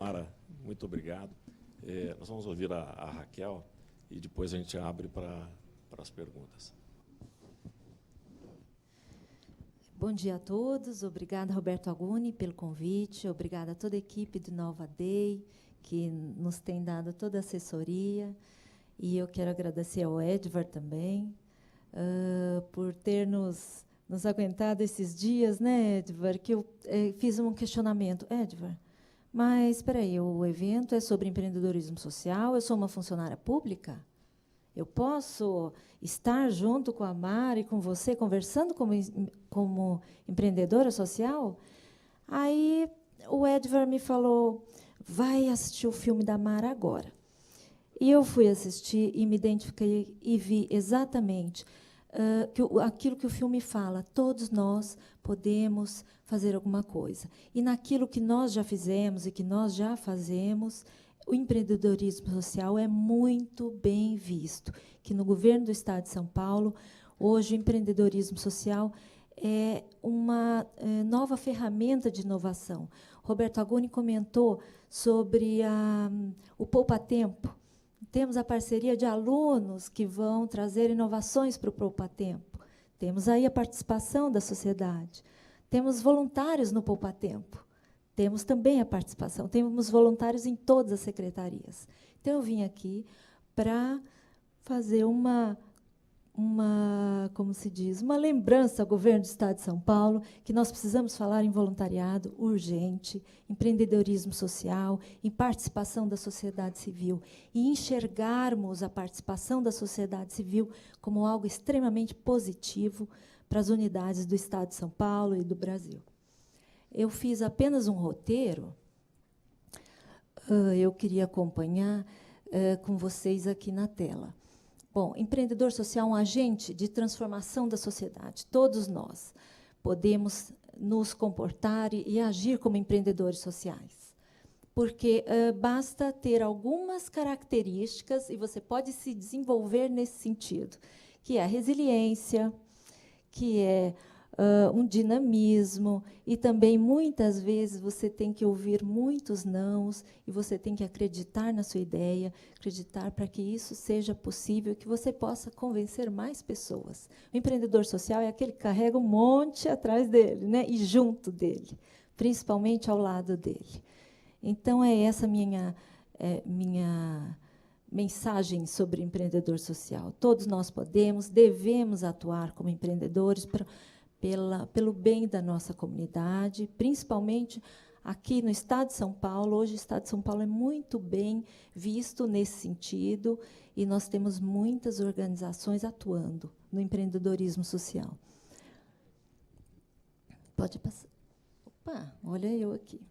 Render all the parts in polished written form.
Mara, muito obrigado. Nós vamos ouvir a Raquel e depois a gente abre para as perguntas. Bom dia a todos. Obrigada, Roberto Aguni, pelo convite. Obrigada a toda a equipe do Nova Day, que nos tem dado toda a assessoria. E eu quero agradecer ao Edvar também, por ter nos aguentado esses dias, né, Edvar, que eu fiz um questionamento. Edvar, mas, espera aí, o evento é sobre empreendedorismo social, eu sou uma funcionária pública? Eu posso estar junto com a Mara e com você, conversando como empreendedora social? Aí o Edvar me falou, vai assistir o filme da Mara agora. E eu fui assistir e me identifiquei e vi exatamente aquilo que o filme fala. Todos nós podemos fazer alguma coisa. E naquilo que nós já fizemos e que nós já fazemos, o empreendedorismo social é muito bem visto. Que no governo do Estado de São Paulo, hoje, o empreendedorismo social é uma nova ferramenta de inovação. Roberto Agoni comentou sobre o Poupa Tempo. Temos a parceria de alunos que vão trazer inovações para o Poupa Tempo. Temos aí a participação da sociedade. Temos voluntários no Poupa Tempo. Temos também a participação. Temos voluntários em todas as secretarias. Então, eu vim aqui para fazer como se diz, uma lembrança ao governo do Estado de São Paulo, que nós precisamos falar em voluntariado urgente, empreendedorismo social, em participação da sociedade civil, e enxergarmos a participação da sociedade civil como algo extremamente positivo para as unidades do Estado de São Paulo e do Brasil. Eu fiz apenas um roteiro, eu queria acompanhar com vocês aqui na tela. Bom, empreendedor social é um agente de transformação da sociedade. Todos nós podemos nos comportar e agir como empreendedores sociais. Porque basta ter algumas características e você pode se desenvolver nesse sentido, que é a resiliência, que é um dinamismo, e também, muitas vezes, você tem que ouvir muitos nãos, e você tem que acreditar na sua ideia, acreditar para que isso seja possível, que você possa convencer mais pessoas. O empreendedor social é aquele que carrega um monte atrás dele, né, e junto dele, principalmente ao lado dele. Então, é essa minha mensagem sobre empreendedor social. Todos nós podemos, devemos atuar como empreendedores pelo bem da nossa comunidade, principalmente aqui no Estado de São Paulo. Hoje, o Estado de São Paulo é muito bem visto nesse sentido, e nós temos muitas organizações atuando no empreendedorismo social. Pode passar. Opa, olha eu aqui.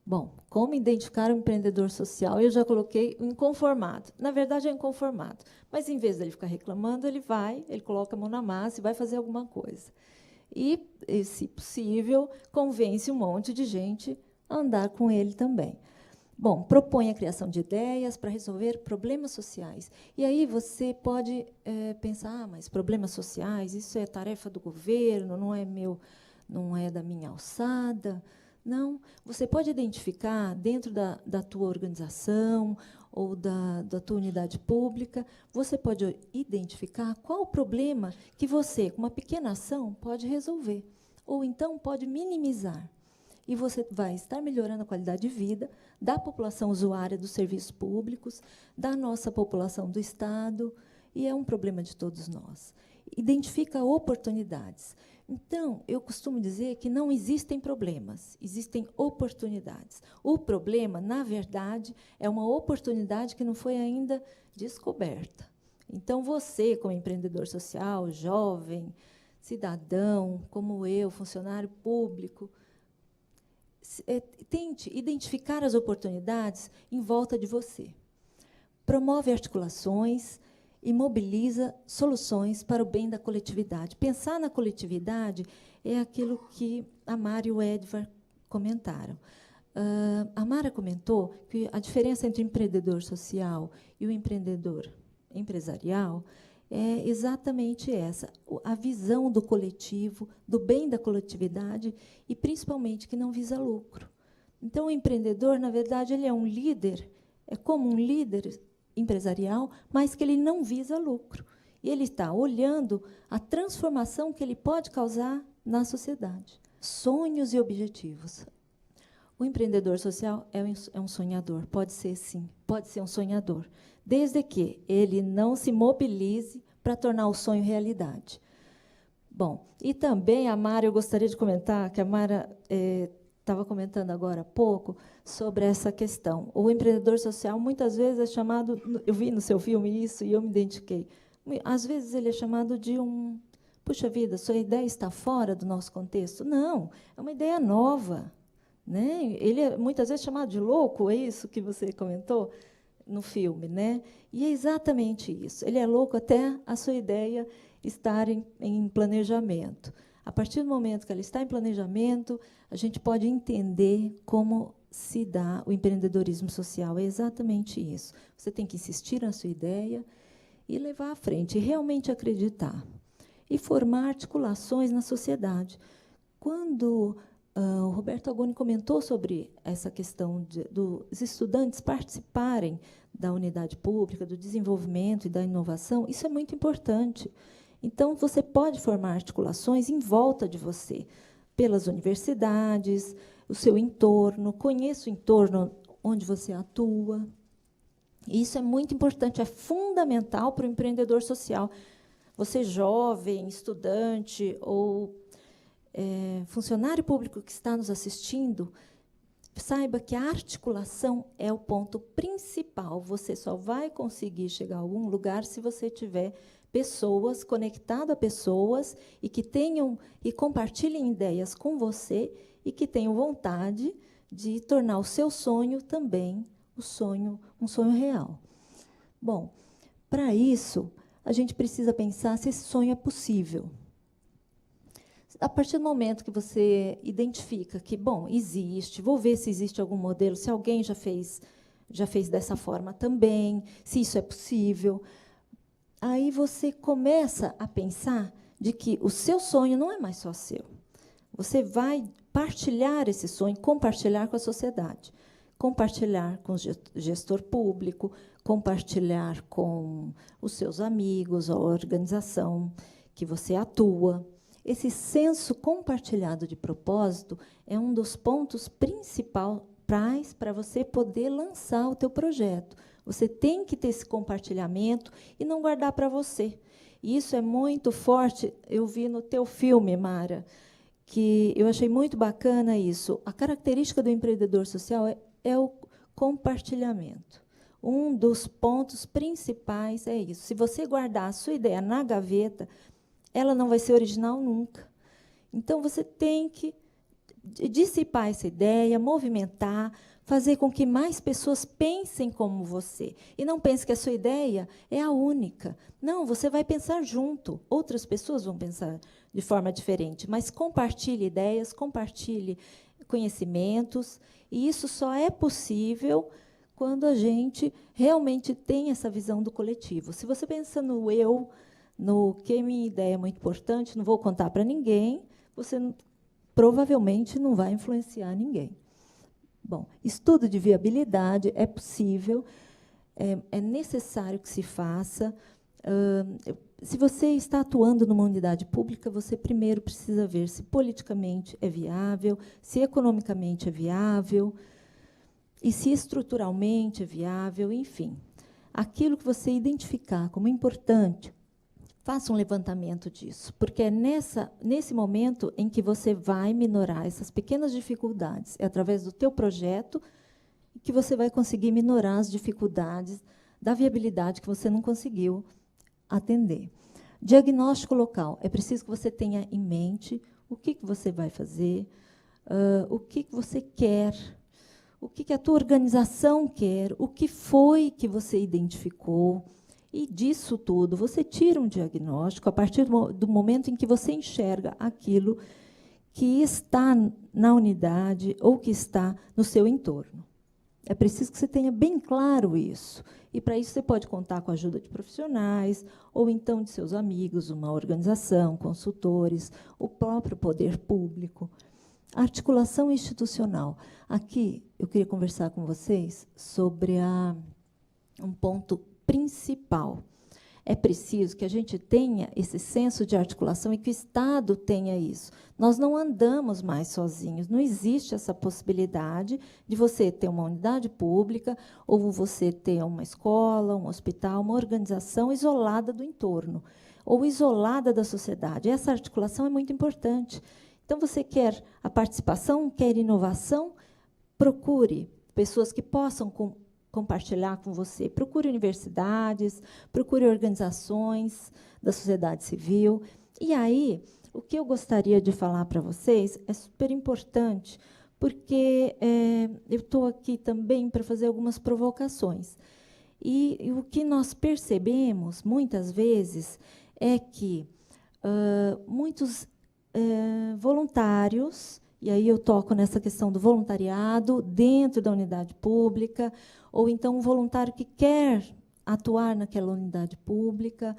Bom, como identificar um empreendedor social? Eu já coloquei o inconformado. Na verdade, é inconformado. Mas, em vez dele ficar reclamando, ele coloca a mão na massa e vai fazer alguma coisa. E, se possível, convence um monte de gente a andar com ele também. Bom, propõe a criação de ideias para resolver problemas sociais. E aí você pode pensar, mas problemas sociais, isso é tarefa do governo, não é da minha alçada. Não, você pode identificar dentro da tua organização ou da tua unidade pública, você pode identificar qual o problema que você, com uma pequena ação, pode resolver, ou então pode minimizar. E você vai estar melhorando a qualidade de vida da população usuária dos serviços públicos, da nossa população do Estado, e é um problema de todos nós. Identifica oportunidades. Então, eu costumo dizer que não existem problemas, existem oportunidades. O problema, na verdade, é uma oportunidade que não foi ainda descoberta. Então, você, como empreendedor social, jovem, cidadão, como eu, funcionário público, tente identificar as oportunidades em volta de você. Promove articulações e mobiliza soluções para o bem da coletividade. Pensar na coletividade é aquilo que a Mara e o Edvar comentaram. A Mara comentou que a diferença entre o empreendedor social e o empreendedor empresarial é exatamente essa, a visão do coletivo, do bem da coletividade, e, principalmente, que não visa lucro. Então, o empreendedor, na verdade, ele é um líder, é como um líder empresarial, mas que ele não visa lucro. E ele está olhando a transformação que ele pode causar na sociedade. Sonhos e objetivos. O empreendedor social é um sonhador, pode ser, sim, pode ser um sonhador, desde que ele não se mobilize para tornar o sonho realidade. Bom, e também a Mara, eu gostaria de comentar, que a Mara estava comentando agora há pouco, sobre essa questão. O empreendedor social, muitas vezes, é chamado, eu vi no seu filme isso e eu me identifiquei, às vezes ele é chamado de um, puxa vida, sua ideia está fora do nosso contexto. Não, é uma ideia nova. Né? Ele é muitas vezes chamado de louco, é isso que você comentou no filme. Né? E é exatamente isso. Ele é louco até a sua ideia estar em planejamento. A partir do momento que ela está em planejamento, a gente pode entender como se dá o empreendedorismo social. É exatamente isso. Você tem que insistir na sua ideia e levar à frente, e realmente acreditar. E formar articulações na sociedade. Quando o Roberto Agoni comentou sobre essa questão dos estudantes participarem da unidade pública, do desenvolvimento e da inovação, isso é muito importante. Então, você pode formar articulações em volta de você, pelas universidades, o seu entorno, conheça o entorno onde você atua. Isso é muito importante, é fundamental para o empreendedor social. Você jovem, estudante ou funcionário público que está nos assistindo, saiba que a articulação é o ponto principal. Você só vai conseguir chegar a algum lugar se você tiver pessoas, conectado a pessoas, e que tenham e compartilhem ideias com você e que tenham vontade de tornar o seu sonho também um sonho real. Bom, para isso, a gente precisa pensar se esse sonho é possível. A partir do momento que você identifica que, bom, existe, vou ver se existe algum modelo, se alguém já fez dessa forma também, se isso é possível, aí você começa a pensar de que o seu sonho não é mais só seu. Você vai partilhar esse sonho, compartilhar com a sociedade, compartilhar com o gestor público, compartilhar com os seus amigos, a organização que você atua. Esse senso compartilhado de propósito é um dos pontos principais para você poder lançar o teu projeto. Você tem que ter esse compartilhamento e não guardar para você. E isso é muito forte. Eu vi no teu filme, Mara, que eu achei muito bacana isso. A característica do empreendedor social é o compartilhamento. Um dos pontos principais é isso. Se você guardar a sua ideia na gaveta, ela não vai ser original nunca. Então, você tem que dissipar essa ideia, movimentar, fazer com que mais pessoas pensem como você. E não pense que a sua ideia é a única. Não, você vai pensar junto. Outras pessoas vão pensar de forma diferente. Mas compartilhe ideias, compartilhe conhecimentos. E isso só é possível quando a gente realmente tem essa visão do coletivo. Se você pensa no eu, no que minha ideia é muito importante, não vou contar para ninguém, você provavelmente não vai influenciar ninguém. Bom, estudo de viabilidade é possível, é necessário que se faça. Se você está atuando numa unidade pública, você primeiro precisa ver se politicamente é viável, se economicamente é viável, e se estruturalmente é viável, enfim. Aquilo que você identificar como importante, faça um levantamento disso, porque é nesse momento em que você vai minorar essas pequenas dificuldades. É através do teu projeto que você vai conseguir minorar as dificuldades da viabilidade que você não conseguiu atender. Diagnóstico local. É preciso que você tenha em mente o que você vai fazer, o que você quer, o que a tua organização quer, o que foi que você identificou. E disso tudo, você tira um diagnóstico a partir do momento em que você enxerga aquilo que está na unidade ou que está no seu entorno. É preciso que você tenha bem claro isso. E, para isso, você pode contar com a ajuda de profissionais, ou então de seus amigos, uma organização, consultores, o próprio poder público. Articulação institucional. Aqui, eu queria conversar com vocês sobre um ponto principal. É preciso que a gente tenha esse senso de articulação e que o Estado tenha isso. Nós não andamos mais sozinhos, não existe essa possibilidade de você ter uma unidade pública ou você ter uma escola, um hospital, uma organização isolada do entorno ou isolada da sociedade. Essa articulação é muito importante. Então, você quer a participação, quer inovação, procure pessoas que possam compartilhar com você. Procure universidades, procure organizações da sociedade civil. E aí, o que eu gostaria de falar para vocês é super importante, porque eu estou aqui também para fazer algumas provocações. E o que nós percebemos, muitas vezes, é que muitos voluntários, e aí eu toco nessa questão do voluntariado dentro da unidade pública, ou então um voluntário que quer atuar naquela unidade pública,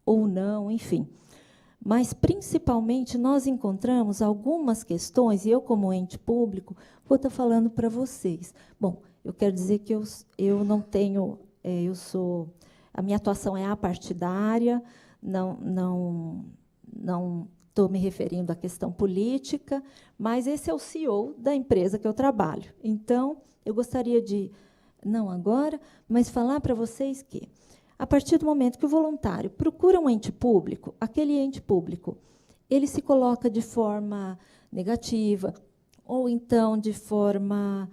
ou não, enfim. Mas, principalmente, nós encontramos algumas questões, e eu, como ente público, vou estar falando para vocês. Bom, eu quero dizer que eu não tenho, a minha atuação é apartidária, não estou me referindo à questão política, mas esse é o CEO da empresa que eu trabalho. Então, eu gostaria de, não agora, mas falar para vocês que, a partir do momento que o voluntário procura um ente público, aquele ente público, ele se coloca de forma negativa, ou então de forma,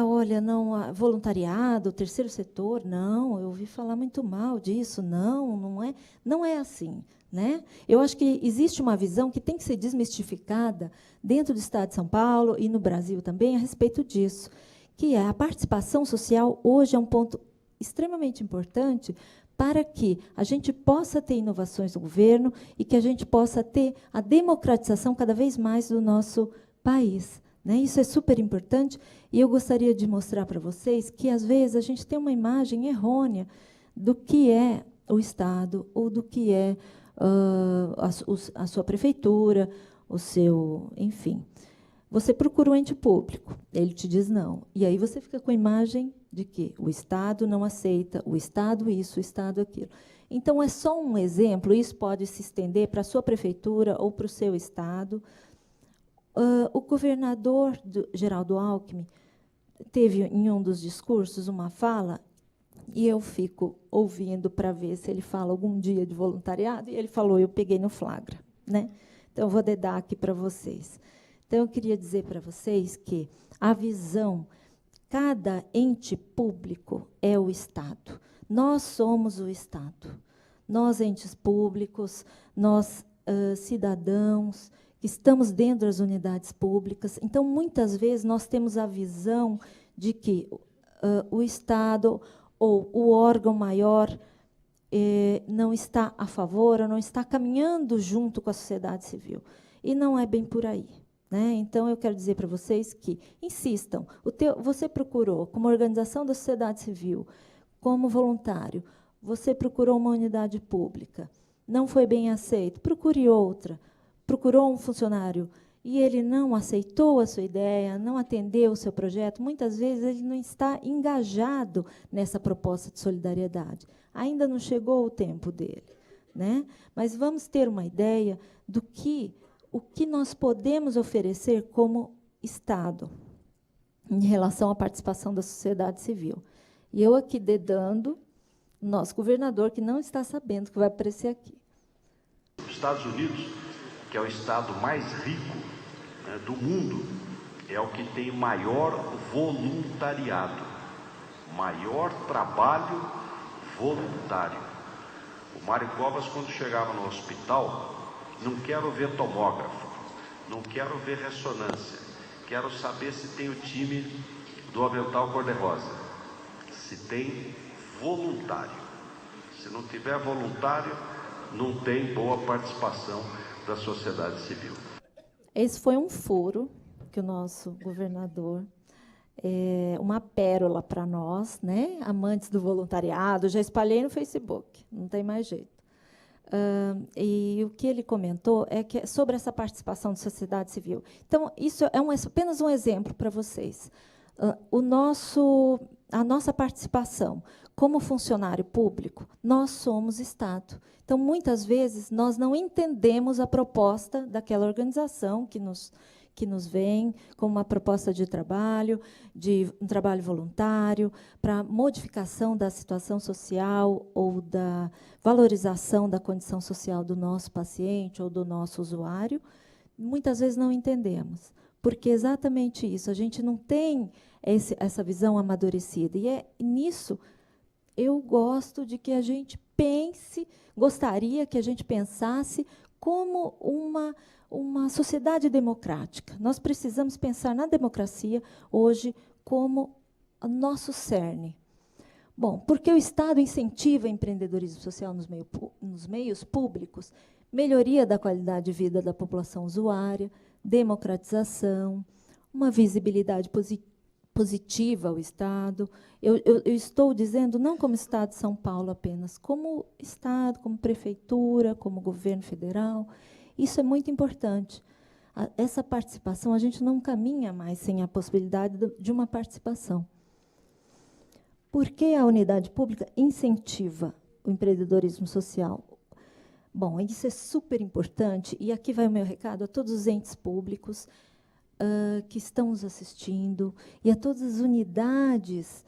olha, não, voluntariado, terceiro setor, não, eu ouvi falar muito mal disso, não é assim. Né? Eu acho que existe uma visão que tem que ser desmistificada dentro do Estado de São Paulo e no Brasil também a respeito disso, que é a participação social hoje é um ponto extremamente importante para que a gente possa ter inovações no governo e que a gente possa ter a democratização cada vez mais do nosso país. Né? Isso é super importante e eu gostaria de mostrar para vocês que, às vezes, a gente tem uma imagem errônea do que é o Estado ou do que é a sua prefeitura, o seu, enfim. Você procura um ente público, ele te diz não. E aí você fica com a imagem de que o Estado não aceita, o Estado isso, o Estado aquilo. Então, é só um exemplo, isso pode se estender para a sua prefeitura ou para o seu Estado. O governador Geraldo Alckmin teve, em um dos discursos, uma fala, e eu fico ouvindo para ver se ele fala algum dia de voluntariado, e ele falou, eu peguei no flagra. Né? Então, eu vou dedar aqui para vocês. Então, eu queria dizer para vocês que a visão, cada ente público é o Estado. Nós somos o Estado. Nós, entes públicos, nós, cidadãos, que estamos dentro das unidades públicas. Então, muitas vezes, nós temos a visão de que o Estado ou o órgão maior não está a favor, ou não está caminhando junto com a sociedade civil. E não é bem por aí. Né? Então, eu quero dizer para vocês que insistam. Você procurou, como organização da sociedade civil, como voluntário, você procurou uma unidade pública, não foi bem aceito, procure outra. Procurou um funcionário e ele não aceitou a sua ideia, não atendeu o seu projeto, muitas vezes ele não está engajado nessa proposta de solidariedade. Ainda não chegou o tempo dele. Né? Mas vamos ter uma ideia do que o que nós podemos oferecer como Estado em relação à participação da sociedade civil. E eu aqui dedando o nosso governador, que não está sabendo que vai aparecer aqui. Os Estados Unidos, que é o estado mais rico, né, do mundo, é o que tem maior voluntariado, maior trabalho voluntário. O Mário Covas, quando chegava no hospital, não quero ver tomógrafo, não quero ver ressonância, quero saber se tem o time do avental cor-de-rosa, se tem voluntário. Se não tiver voluntário, não tem boa participação da sociedade civil. Esse foi um furo que o nosso governador, uma pérola para nós, né, amantes do voluntariado, já espalhei no Facebook, não tem mais jeito. E o que ele comentou é que sobre essa participação da sociedade civil. Então, isso é apenas um exemplo para vocês. A nossa participação como funcionário público, nós somos Estado. Então, muitas vezes, nós não entendemos a proposta daquela organização que nos vem como uma proposta de um trabalho voluntário, para modificação da situação social ou da valorização da condição social do nosso paciente ou do nosso usuário. Muitas vezes não entendemos, porque é exatamente isso, a gente não tem essa visão amadurecida. E nisso eu gosto de que a gente gostaria que a gente pensasse como uma sociedade democrática. Nós precisamos pensar na democracia hoje como o nosso cerne. Bom, porque o Estado incentiva o empreendedorismo social nos meios públicos, melhoria da qualidade de vida da população usuária, democratização, uma visibilidade positiva ao Estado. Eu estou dizendo não como Estado de São Paulo apenas, como Estado, como prefeitura, como governo federal. Isso é muito importante. Essa participação, a gente não caminha mais sem a possibilidade de uma participação. Por que a unidade pública incentiva o empreendedorismo social? Bom, isso é super importante, e aqui vai o meu recado a todos os entes públicos que estão nos assistindo, e a todas as unidades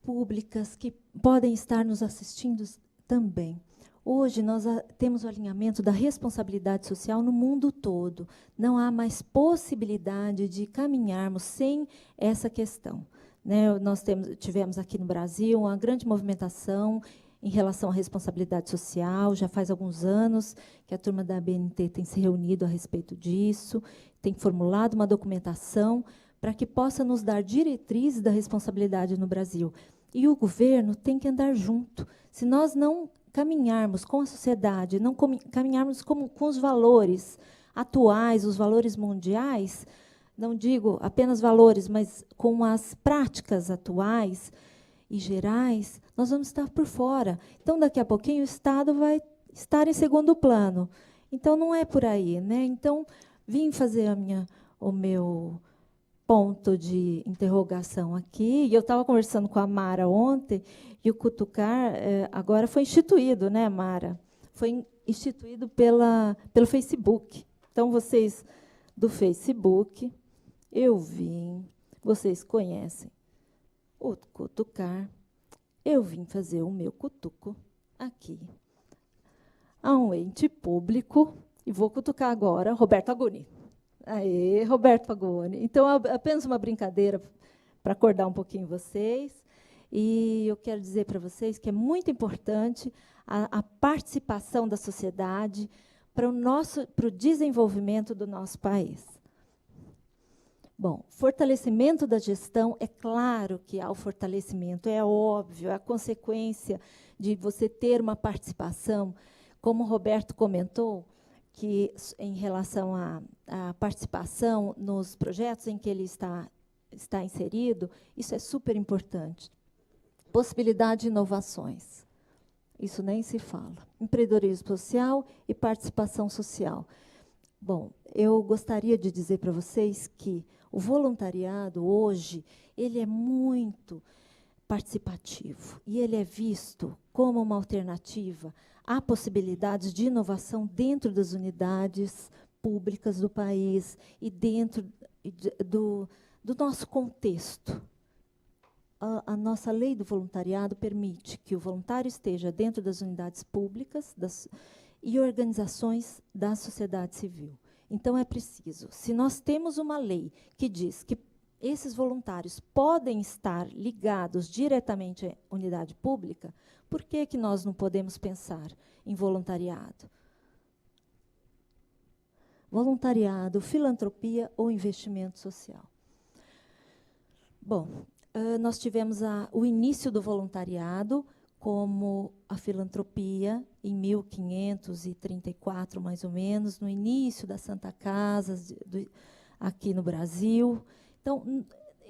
públicas que podem estar nos assistindo também. Hoje, nós temos o alinhamento da responsabilidade social no mundo todo. Não há mais possibilidade de caminharmos sem essa questão. Né? Nós tivemos aqui no Brasil uma grande movimentação em relação à responsabilidade social. Já faz alguns anos que a turma da ABNT tem se reunido a respeito disso, tem formulado uma documentação para que possa nos dar diretrizes da responsabilidade no Brasil. E o governo tem que andar junto. Se nós não caminharmos com a sociedade, não caminharmos com os valores atuais, os valores mundiais, não digo apenas valores, mas com as práticas atuais e gerais, nós vamos estar por fora. Então, daqui a pouquinho, o Estado vai estar em segundo plano. Então, não é por aí. Né? Então, vim fazer o meu ponto de interrogação aqui, e eu estava conversando com a Mara ontem, e o Cutucar agora foi instituído, né, Mara? Foi instituído pelo Facebook. Então, vocês do Facebook, eu vim, vocês conhecem o Cutucar, eu vim fazer o meu cutuco aqui a um ente público, e vou cutucar agora Roberto Aguni. Aê, Roberto Agoni. Então, apenas uma brincadeira para acordar um pouquinho vocês. E eu quero dizer para vocês que é muito importante a participação da sociedade para o desenvolvimento do nosso país. Bom, fortalecimento da gestão, é claro que há o fortalecimento, é óbvio, é a consequência de você ter uma participação, como o Roberto comentou, que em relação à participação nos projetos em que ele está inserido, isso é super importante. Possibilidade de inovações, isso nem se fala. Empreendedorismo social e participação social. Bom, eu gostaria de dizer para vocês que o voluntariado, hoje, ele é muito participativo, e ele é visto como uma alternativa. Há possibilidades de inovação dentro das unidades públicas do país e dentro do nosso contexto. A nossa lei do voluntariado permite que o voluntário esteja dentro das unidades públicas e organizações da sociedade civil. Então, é preciso, se nós temos uma lei que diz que esses voluntários podem estar ligados diretamente à unidade pública, por que nós não podemos pensar em voluntariado? Voluntariado, filantropia ou investimento social. Bom, nós tivemos o início do voluntariado como a filantropia em 1534, mais ou menos, no início da Santa Casa, aqui no Brasil. Então,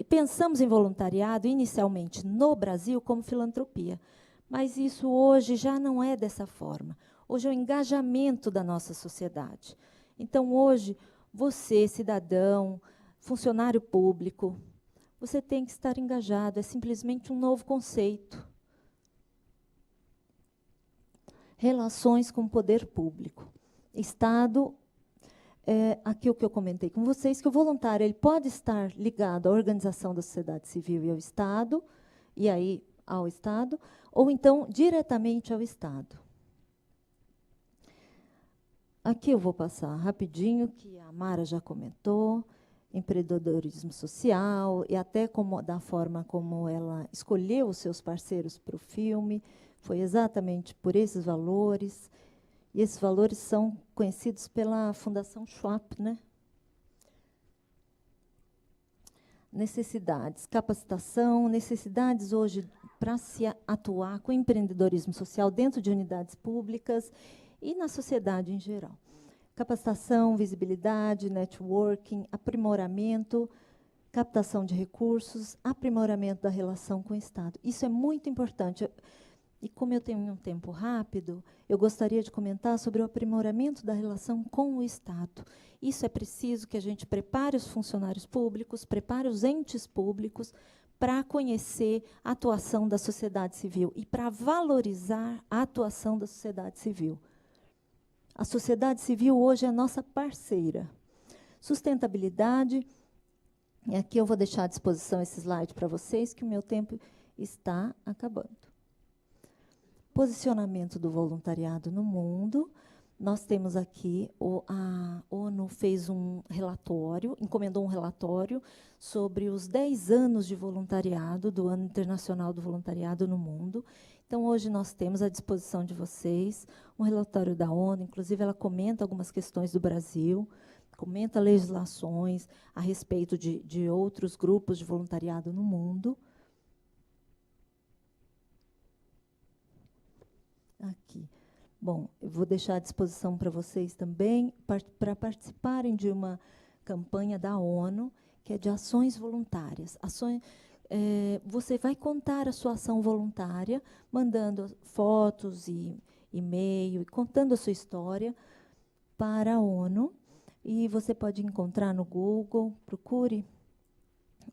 pensamos em voluntariado, inicialmente, no Brasil, como filantropia. Mas isso hoje já não é dessa forma. Hoje é o engajamento da nossa sociedade. Então, hoje, você, cidadão, funcionário público, você tem que estar engajado, é simplesmente um novo conceito. Relações com o poder público. Estado, aqui o que eu comentei com vocês, que o voluntário ele pode estar ligado à organização da sociedade civil e ao Estado, e aí ao Estado, ou então diretamente ao Estado. Aqui eu vou passar rapidinho, que a Mara já comentou, empreendedorismo social, e até da forma como ela escolheu os seus parceiros para o filme, foi exatamente por esses valores, e esses valores são conhecidos pela Fundação Schwab, né? Necessidades, capacitação, necessidades hoje para se atuar com empreendedorismo social dentro de unidades públicas e na sociedade em geral. Capacitação, visibilidade, networking, aprimoramento, captação de recursos, aprimoramento da relação com o Estado. Isso é muito importante. E como eu tenho um tempo rápido, eu gostaria de comentar sobre o aprimoramento da relação com o Estado. Isso é preciso que a gente prepare os funcionários públicos, prepare os entes públicos para conhecer a atuação da sociedade civil e para valorizar a atuação da sociedade civil. A sociedade civil hoje é a nossa parceira. Sustentabilidade, e aqui eu vou deixar à disposição esse slide para vocês, que o meu tempo está acabando. Posicionamento do voluntariado no mundo. Nós temos aqui, a ONU fez um relatório, encomendou um relatório sobre os 10 anos de voluntariado, do Ano Internacional do Voluntariado no mundo. Então, hoje nós temos à disposição de vocês um relatório da ONU, inclusive ela comenta algumas questões do Brasil, comenta legislações a respeito de outros grupos de voluntariado no mundo. Aqui. Bom, eu vou deixar à disposição para vocês também, para participarem de uma campanha da ONU, que é de ações voluntárias. Você vai contar a sua ação voluntária, mandando fotos e e-mail, e contando a sua história para a ONU. E você pode encontrar no Google, procure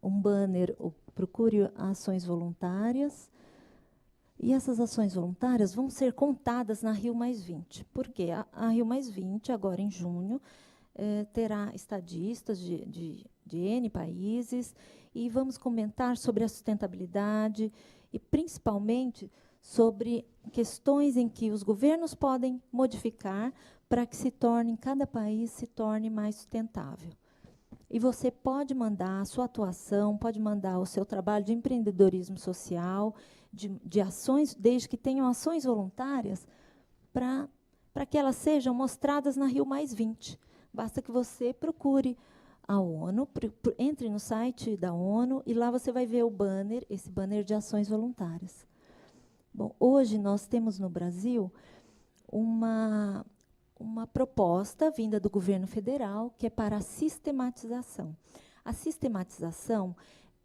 um banner, ou procure ações voluntárias. E essas ações voluntárias vão ser contadas na Rio+20. Por quê? A Rio+20, agora em junho, terá estadistas de N países, e vamos comentar sobre a sustentabilidade e, principalmente, sobre questões em que os governos podem modificar para que cada país se torne mais sustentável. E você pode mandar a sua atuação, pode mandar o seu trabalho de empreendedorismo social, de ações, desde que tenham ações voluntárias, para que elas sejam mostradas na Rio+20. Basta que você procure a ONU, entre no site da ONU, e lá você vai ver o banner, esse banner de ações voluntárias. Bom, hoje nós temos no Brasil uma proposta vinda do governo federal, que é para a sistematização. A sistematização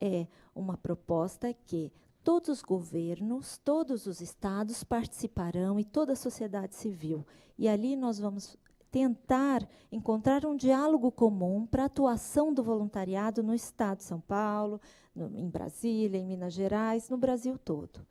é uma proposta que todos os governos, todos os estados participarão, e toda a sociedade civil. E ali nós vamos tentar encontrar um diálogo comum para a atuação do voluntariado no estado de São Paulo, em Brasília, em Minas Gerais, no Brasil todo.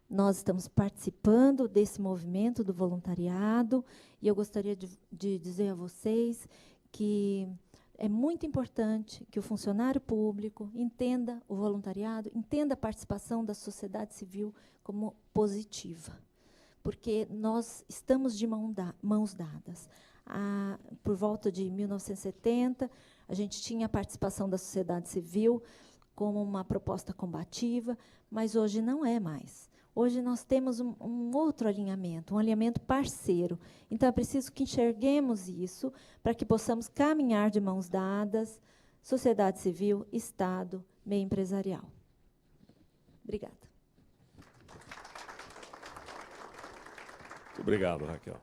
Nós estamos participando desse movimento do voluntariado, e eu gostaria de dizer a vocês que é muito importante que o funcionário público entenda o voluntariado, entenda a participação da sociedade civil como positiva, porque nós estamos de mãos dadas. Por volta de 1970, a gente tinha a participação da sociedade civil como uma proposta combativa, mas hoje não é mais. Hoje nós temos um outro alinhamento, um alinhamento parceiro. Então, é preciso que enxerguemos isso para que possamos caminhar de mãos dadas, sociedade civil, Estado, meio empresarial. Obrigada. Muito obrigado, Raquel.